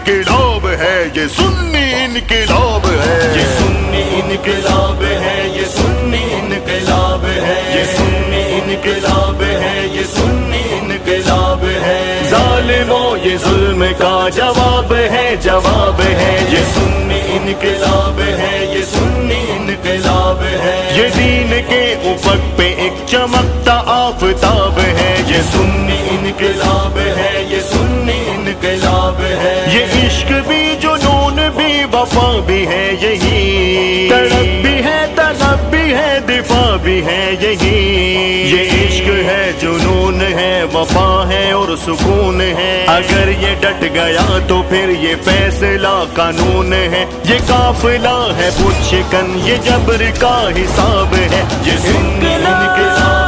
इनकलाब है, ये सुन्नी इनकलाब है, ये सुन्नी इनकलाब है, ये सुन्नी इनकलाब है, ये सुन्नी इनकलाब है, ये सुन्नी इनकलाब है। जालिमों ये जुल्म का जवाब है, जवाब है, ये सुन्नी इनकलाब है, ये सुन्नी इनकलाब है। ये दीन के उफक पे एक चमकता आफताब है, ये सुन्नी इनकलाब है, ये सुन्नी इनकलाब है। ये इश्क भी जुनून भी वफा भी है यही, तड़प भी है तलब भी है दिफा भी है यही। ये इश्क है जुनून है वफा है और सुकून है, अगर ये डट गया तो फिर ये फैसला कानून है। ये काफिला है बुत शिकन, ये जबर का हिसाब है, ये सुन्नी इनकलाब